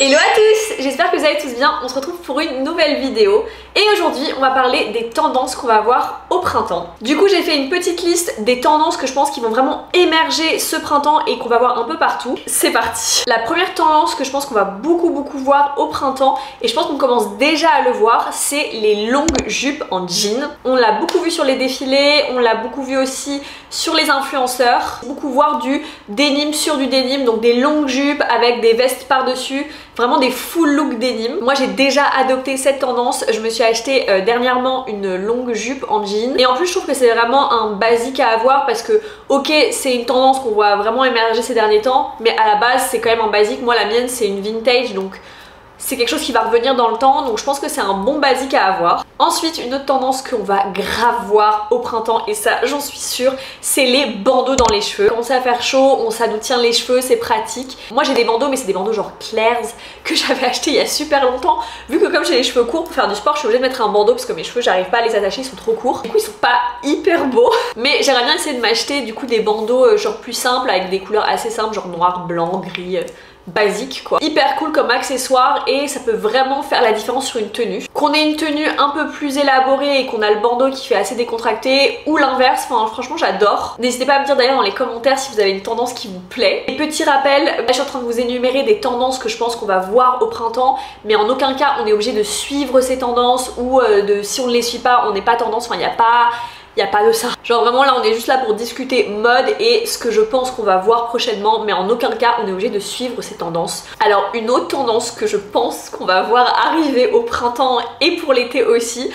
Hello à tous, j'espère que vous allez tous bien, on se retrouve pour une nouvelle vidéo et aujourd'hui on va parler des tendances qu'on va avoir au printemps. Du coup j'ai fait une petite liste des tendances que je pense qui vont vraiment émerger ce printemps et qu'on va voir un peu partout. C'est parti. La première tendance que je pense qu'on va beaucoup voir au printemps et je pense qu'on commence déjà à le voir, c'est les longues jupes en jean. On l'a beaucoup vu sur les défilés, on l'a beaucoup vu aussi sur les influenceurs, beaucoup voir du denim sur du denim, donc des longues jupes avec des vestes par-dessus, vraiment des full look denim. Moi j'ai déjà adopté cette tendance, je me suis acheté dernièrement une longue jupe en jean et en plus je trouve que c'est vraiment un basique à avoir parce que ok c'est une tendance qu'on voit vraiment émerger ces derniers temps mais à la base c'est quand même un basique. Moi la mienne c'est une vintage donc c'est quelque chose qui va revenir dans le temps, donc je pense que c'est un bon basique à avoir. Ensuite, une autre tendance qu'on va grave voir au printemps, et ça j'en suis sûre, c'est les bandeaux dans les cheveux. Quand commence à faire chaud, ça nous tient les cheveux, c'est pratique. Moi j'ai des bandeaux, mais c'est des bandeaux genre Claire's que j'avais acheté il y a super longtemps. Vu que comme j'ai les cheveux courts, pour faire du sport, je suis obligée de mettre un bandeau parce que mes cheveux, j'arrive pas à les attacher, ils sont trop courts. Du coup, ils sont pas hyper beaux. Mais j'aimerais bien essayer de m'acheter du coup des bandeaux genre plus simples, avec des couleurs assez simples, genre noir, blanc, gris. Basique quoi. Hyper cool comme accessoire et ça peut vraiment faire la différence sur une tenue. Qu'on ait une tenue un peu plus élaborée et qu'on a le bandeau qui fait assez décontracté ou l'inverse, enfin franchement j'adore. N'hésitez pas à me dire d'ailleurs dans les commentaires si vous avez une tendance qui vous plaît. Et petit rappel, je suis en train de vous énumérer des tendances que je pense qu'on va voir au printemps, mais en aucun cas on est obligé de suivre ces tendances ou si on ne les suit pas on n'est pas tendance, enfin il n'y a pas de ça. Genre vraiment là on est juste là pour discuter mode et ce que je pense qu'on va voir prochainement, mais en aucun cas on est obligé de suivre ces tendances. Alors une autre tendance que je pense qu'on va voir arriver au printemps et pour l'été aussi,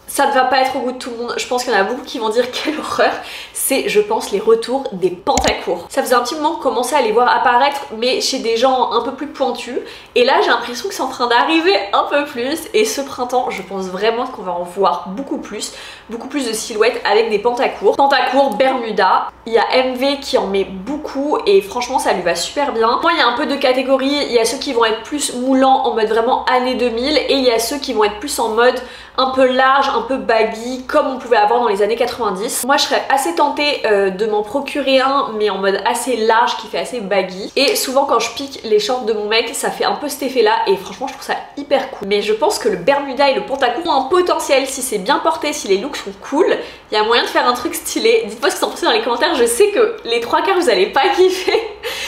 ça ne va pas être au goût de tout le monde, je pense qu'il y en a beaucoup qui vont dire quelle horreur, c'est je pense les retours des pantacourts. Ça faisait un petit moment qu'on commençait à les voir apparaître mais chez des gens un peu plus pointus et là j'ai l'impression que c'est en train d'arriver un peu plus et ce printemps je pense vraiment qu'on va en voir beaucoup plus de silhouettes avec des pantacourts. Pantacourts, Bermuda, il y a MV qui en met beaucoup et franchement ça lui va super bien. Moi il y a un peu de catégories, il y a ceux qui vont être plus moulants en mode vraiment années 2000 et il y a ceux qui vont être plus en mode un peu large, un peu baggy comme on pouvait avoir dans les années 90. Moi je serais assez tentée de m'en procurer un mais en mode assez large qui fait assez baggy et souvent quand je pique les shorts de mon mec ça fait un peu cet effet là et franchement je trouve ça hyper cool. Mais je pense que le Bermuda et le pantacourt ont un potentiel si c'est bien porté, si les looks sont cool, il y a moyen de faire un truc stylé. Dites-moi ce que vous en pensez dans les commentaires, je sais que les trois quarts vous allez pas kiffer.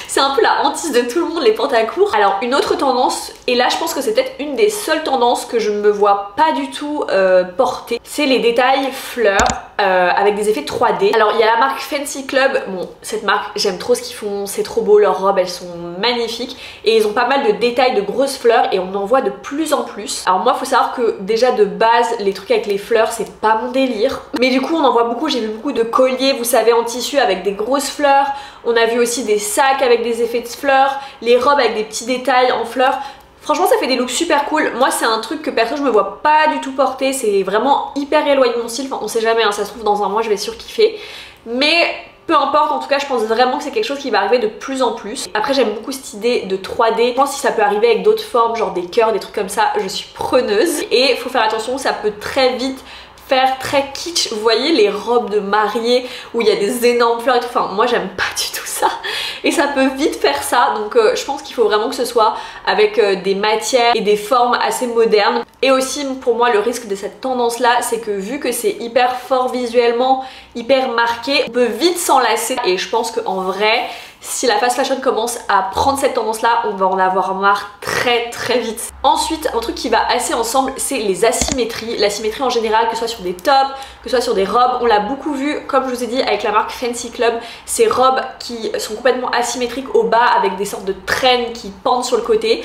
C'est un peu la hantise de tout le monde les pantacourts. Alors une autre tendance, et là je pense que c'est peut-être une des seules tendances que je ne me vois pas du tout porter, c'est les détails fleurs avec des effets 3D. Alors il y a la marque Fancy Club, bon cette marque j'aime trop ce qu'ils font, c'est trop beau, leurs robes elles sont magnifiques et ils ont pas mal de détails de grosses fleurs et on en voit de plus en plus. Alors moi faut savoir que déjà de base les trucs avec les fleurs c'est pas mon délire, mais du coup on en voit beaucoup, j'ai vu beaucoup de colliers vous savez en tissu avec des grosses fleurs, on a vu aussi des sacs avec des effets de fleurs, les robes avec des petits détails en fleurs. Franchement ça fait des looks super cool. Moi c'est un truc que perso je me vois pas du tout porter, c'est vraiment hyper éloigné de mon style, enfin on sait jamais hein, ça se trouve dans un mois je vais surkiffer, mais peu importe, en tout cas je pense vraiment que c'est quelque chose qui va arriver de plus en plus. Après j'aime beaucoup cette idée de 3D, je pense que si ça peut arriver avec d'autres formes genre des cœurs, des trucs comme ça, je suis preneuse. Et faut faire attention, ça peut très vite faire très kitsch, vous voyez les robes de mariée où il y a des énormes fleurs et tout, enfin moi j'aime pas du tout ça et ça peut vite faire ça, donc je pense qu'il faut vraiment que ce soit avec des matières et des formes assez modernes. Et aussi pour moi le risque de cette tendance là c'est que vu que c'est hyper fort visuellement, hyper marqué, on peut vite s'enlacer et je pense qu'en vrai si la fast fashion commence à prendre cette tendance là on va en avoir marre très vite. Ensuite un truc qui va assez ensemble c'est les asymétries, l'asymétrie en général que ce soit sur des tops, que ce soit sur des robes, on l'a beaucoup vu comme je vous ai dit avec la marque Fancy Club, ces robes qui sont complètement asymétriques au bas avec des sortes de traînes qui pendent sur le côté.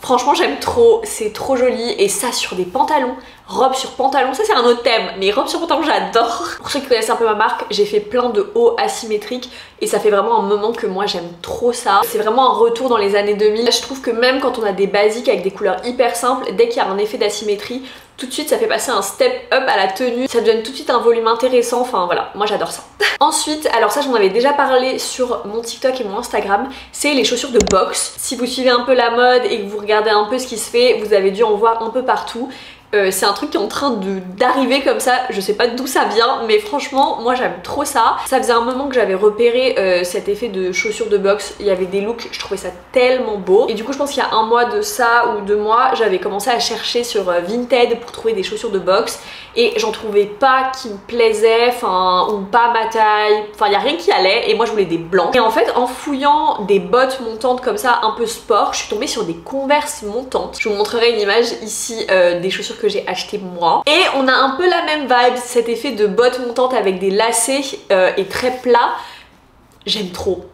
Franchement j'aime trop, c'est trop joli et ça sur des pantalons, robe sur pantalon, ça c'est un autre thème, mais robe sur pantalon j'adore. Pour ceux qui connaissent un peu ma marque, j'ai fait plein de hauts asymétriques et ça fait vraiment un moment que moi j'aime trop ça. C'est vraiment un retour dans les années 2000. Je trouve que même quand on a des basiques avec des couleurs hyper simples, dès qu'il y a un effet d'asymétrie, tout de suite ça fait passer un step up à la tenue, ça donne tout de suite un volume intéressant, enfin voilà, moi j'adore ça. Ensuite, alors ça j'en avais déjà parlé sur mon TikTok et mon Instagram, c'est les chaussures de boxe. Si vous suivez un peu la mode et que vous regardez un peu ce qui se fait, vous avez dû en voir un peu partout. C'est un truc qui est en train d'arriver comme ça, je sais pas d'où ça vient, mais franchement moi j'aime trop ça. Ça faisait un moment que j'avais repéré cet effet de chaussures de boxe, il y avait des looks, je trouvais ça tellement beau. Et du coup je pense qu'il y a un mois de ça ou 2 mois, j'avais commencé à chercher sur Vinted pour trouver des chaussures de boxe et j'en trouvais pas qui me plaisaient, enfin, ou pas ma taille, enfin il y a rien qui allait et moi je voulais des blancs. Et en fait en fouillant des bottes montantes comme ça un peu sport, je suis tombée sur des Converse montantes. Je vous montrerai une image ici des chaussures que j'ai acheté moi. Et on a un peu la même vibe, cet effet de bottes montantes avec des lacets et très plat. J'aime trop.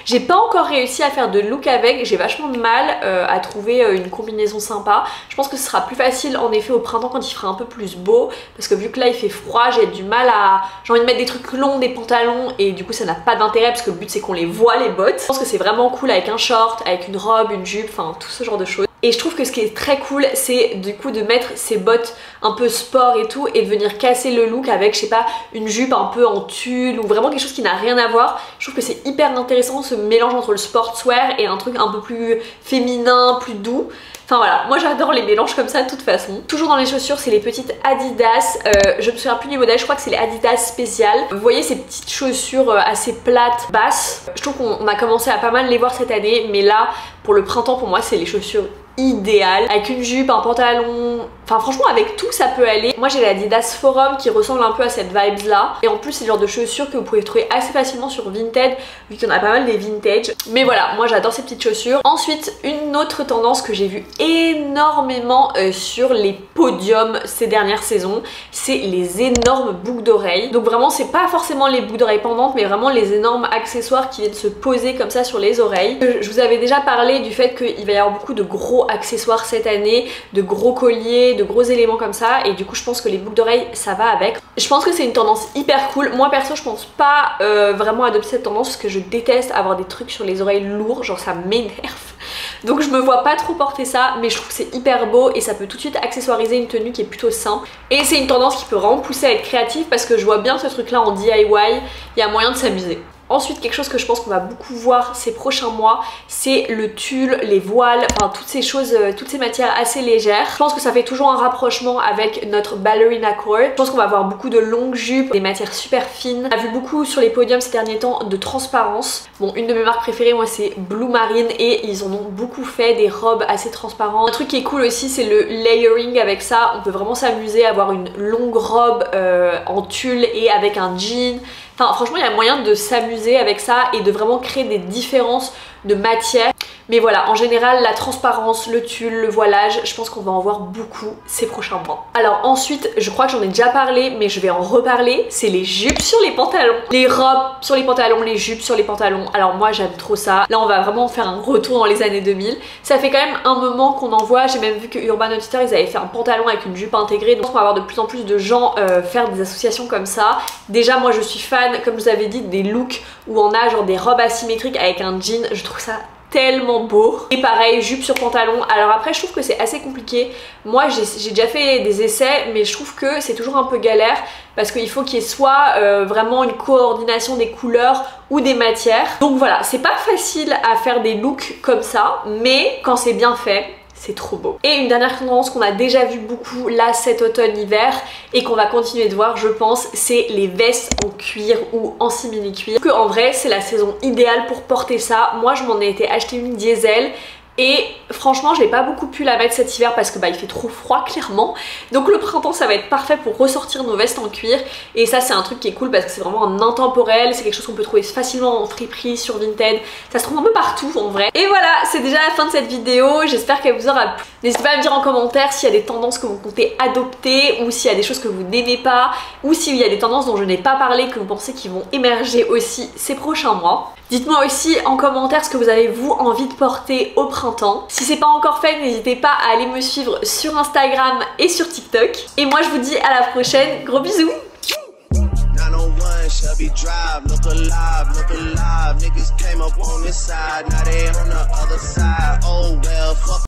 J'ai pas encore réussi à faire de look avec, j'ai vachement de mal à trouver une combinaison sympa. Je pense que ce sera plus facile en effet au printemps quand il fera un peu plus beau, parce que vu que là il fait froid, j'ai du mal à... J'ai envie de mettre des trucs longs, des pantalons, et du coup ça n'a pas d'intérêt parce que le but c'est qu'on les voit les bottes. Je pense que c'est vraiment cool avec un short, avec une robe, une jupe, enfin tout ce genre de choses. Et je trouve que ce qui est très cool, c'est du coup de mettre ces bottes un peu sport et tout et de venir casser le look avec, je sais pas, une jupe un peu en tulle ou vraiment quelque chose qui n'a rien à voir. Je trouve que c'est hyper intéressant ce mélange entre le sportswear et un truc un peu plus féminin, plus doux. Enfin voilà, moi j'adore les mélanges comme ça de toute façon. Toujours dans les chaussures, c'est les petites Adidas. Je me souviens plus du modèle, je crois que c'est les Adidas spéciales. Vous voyez ces petites chaussures assez plates, basses. Je trouve qu'on a commencé à pas mal les voir cette année, mais là, pour le printemps, pour moi, c'est les chaussures idéal avec une jupe, un pantalon, enfin franchement avec tout ça peut aller. Moi j'ai l'Adidas Forum qui ressemble un peu à cette vibe là et en plus c'est le genre de chaussures que vous pouvez trouver assez facilement sur Vinted vu qu'il y en a pas mal des vintage. Mais voilà, moi j'adore ces petites chaussures. Ensuite une autre tendance que j'ai vue énormément sur les podiums ces dernières saisons, c'est les énormes boucles d'oreilles. Donc vraiment c'est pas forcément les boucles d'oreilles pendantes mais vraiment les énormes accessoires qui viennent se poser comme ça sur les oreilles. Je vous avais déjà parlé du fait qu'il va y avoir beaucoup de gros accessoires cette année, de gros colliers, de gros éléments comme ça et du coup je pense que les boucles d'oreilles ça va avec. Je pense que c'est une tendance hyper cool. Moi perso je pense pas vraiment adopter cette tendance parce que je déteste avoir des trucs sur les oreilles lourds, genre ça m'énerve. Donc je me vois pas trop porter ça mais je trouve que c'est hyper beau et ça peut tout de suite accessoiriser une tenue qui est plutôt simple. Et c'est une tendance qui peut vraiment pousser à être créative parce que je vois bien ce truc là en DIY, il y a moyen de s'amuser. Ensuite, quelque chose que je pense qu'on va beaucoup voir ces prochains mois, c'est le tulle, les voiles, enfin toutes ces choses, toutes ces matières assez légères. Je pense que ça fait toujours un rapprochement avec notre ballerina core. Je pense qu'on va avoir beaucoup de longues jupes, des matières super fines. On a vu beaucoup sur les podiums ces derniers temps de transparence. Bon, une de mes marques préférées, moi, c'est Blue Marine et ils en ont beaucoup fait des robes assez transparentes. Un truc qui est cool aussi, c'est le layering avec ça. On peut vraiment s'amuser à avoir une longue robe en tulle et avec un jean. Enfin, franchement, il y a moyen de s'amuser avec ça et de vraiment créer des différences de matière. Mais voilà, en général, la transparence, le tulle, le voilage, je pense qu'on va en voir beaucoup ces prochains mois. Alors ensuite, je crois que j'en ai déjà parlé, mais je vais en reparler, c'est les jupes sur les pantalons. Les robes sur les pantalons, les jupes sur les pantalons. Alors moi, j'aime trop ça. Là, on va vraiment faire un retour dans les années 2000. Ça fait quand même un moment qu'on en voit. J'ai même vu que Urban Outfitters, ils avaient fait un pantalon avec une jupe intégrée. Donc on va avoir de plus en plus de gens faire des associations comme ça. Déjà, moi, je suis fan, comme je vous avais dit, des looks où on a genre des robes asymétriques avec un jean. Je trouve ça tellement beau. Et pareil, jupe sur pantalon. Alors après je trouve que c'est assez compliqué. Moi j'ai déjà fait des essais mais je trouve que c'est toujours un peu galère parce qu'il faut qu'il y ait soit vraiment une coordination des couleurs ou des matières. Donc voilà, c'est pas facile à faire des looks comme ça mais quand c'est bien fait, c'est trop beau. Et une dernière tendance qu'on a déjà vu beaucoup là cet automne-hiver et qu'on va continuer de voir je pense, c'est les vestes en cuir ou en simili-cuir. Que en vrai c'est la saison idéale pour porter ça. Moi je m'en ai été acheter une diesel et franchement j'ai pas beaucoup pu la mettre cet hiver parce que bah il fait trop froid clairement. Donc le printemps ça va être parfait pour ressortir nos vestes en cuir. Et ça c'est un truc qui est cool parce que c'est vraiment un intemporel. C'est quelque chose qu'on peut trouver facilement en friperie, sur Vinted. Ça se trouve un peu partout en vrai. Et voilà, c'est déjà la fin de cette vidéo. J'espère qu'elle vous aura plu. N'hésitez pas à me dire en commentaire s'il y a des tendances que vous comptez adopter ou s'il y a des choses que vous n'aimez pas ou s'il y a des tendances dont je n'ai pas parlé que vous pensez qui vont émerger aussi ces prochains mois. Dites-moi aussi en commentaire ce que vous avez vous envie de porter au printemps. Si c'est pas encore fait, n'hésitez pas à aller me suivre sur Instagram et sur TikTok. Et moi je vous dis à la prochaine, gros bisous. Shelby Drive, look alive, niggas came up on this side, now they on the other side, oh well, fuck.